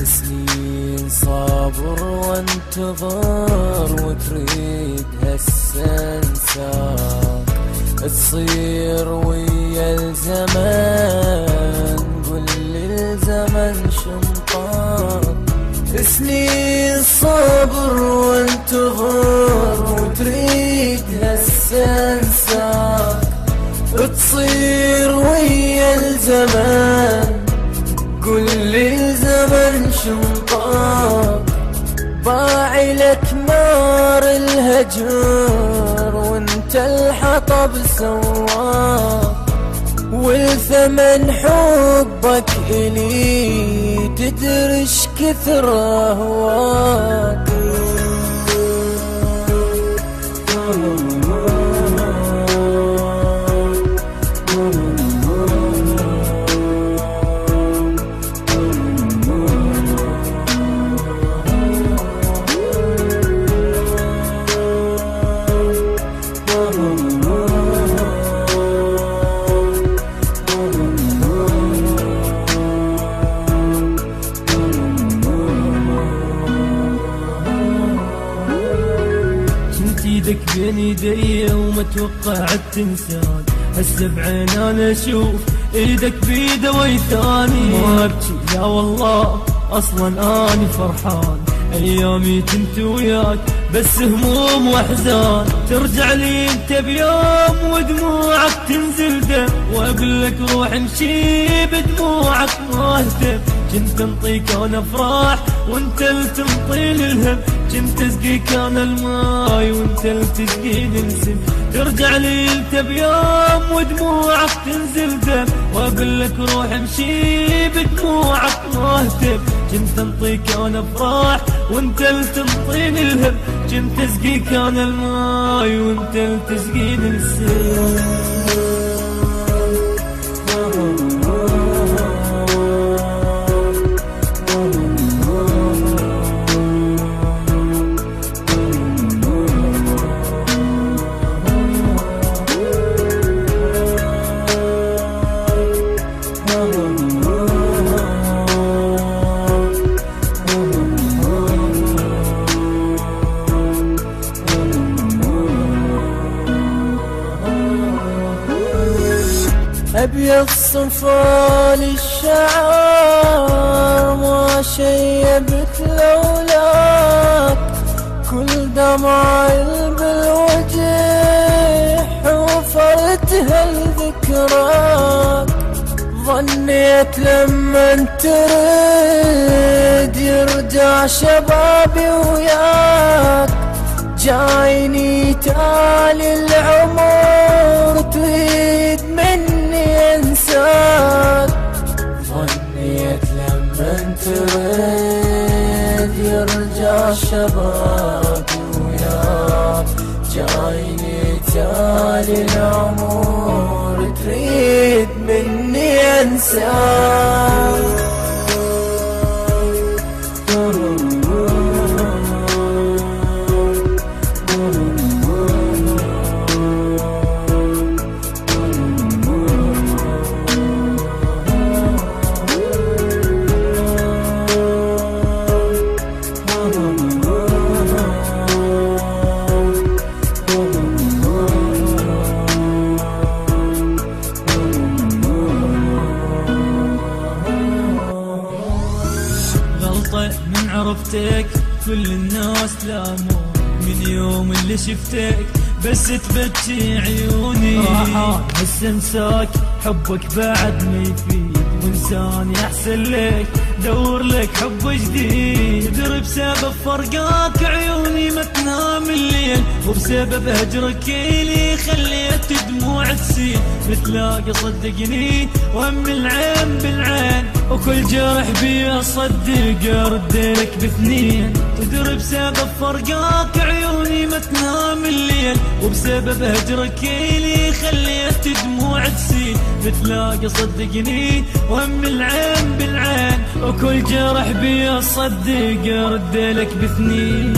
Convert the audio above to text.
سنين صابر وانتظر وتريد هسه انساك تصير ويا الزمن، قل للزمن شمطاك. سنين صبر وانتظر وتريد هسه انساك تصير ويا الزمن، قل للزمن شمطاك. باعي لك نار الهجر وانت الحطب سواك، والثمن حبك إلي تدرش كثر أهواك. ايدك بين ايدي وما توقعت تنساني، هسه بعين انا اشوف ايدك بيده ويثاني. ما ابكي لا والله اصلا اني فرحان، ايامي كنت وياك بس هموم واحزان. ترجع لي انت بيوم ودموعك تنزل دم، واقول لك روح امشي بدموعك ما اهتم. كنت انطيك انا افراح وانت اللي تنطيني الهم، كنت اسقيك انا الماي وانت اللي تسقيني السم. ترجع لي انت بيوم ودموعك تنزل دم، واقول لك روح امشي بدموعك ما اهتم. كنت انطيك انا افراح وانت اللي تنطيني الهم، كنت اسقيك انا الماي وانت اللي تسقيني السم. أبيض صفال الشعر ما شيبت لولاك، كل دمع بالوجه حفرتها لذكراك. ظنيت لما ترد يرجع شبابي وياك، جايني تالي العمر تريد مني انساك. ظنيت لما ترد يرجع شبابي وياك، جايني تالي العمر تريد مني انساك. من عرفتك كل الناس لامون، من يوم اللي شفتك بس تبكي عيوني. راح بس انساك حبك بعد ما يفيد، وانساني احسن لك دور لك حب جديد. تدري بسبب فرقاك عيوني ما تنام الليل، وبسبب هجرك اللي خليت دموع تسيل. بتلاقي صدقني وهم العين بالعين، وكل جرح بي اصدق ارد لك باثنين. تدري بسبب فرقاك عيوني ما تنام الليل، وبسبب هجرك اللي خليت دموع تسيل. بتلاقي صدقني وهم العين بالعين، وكل جرح بي اصدق ارد لك باثنين.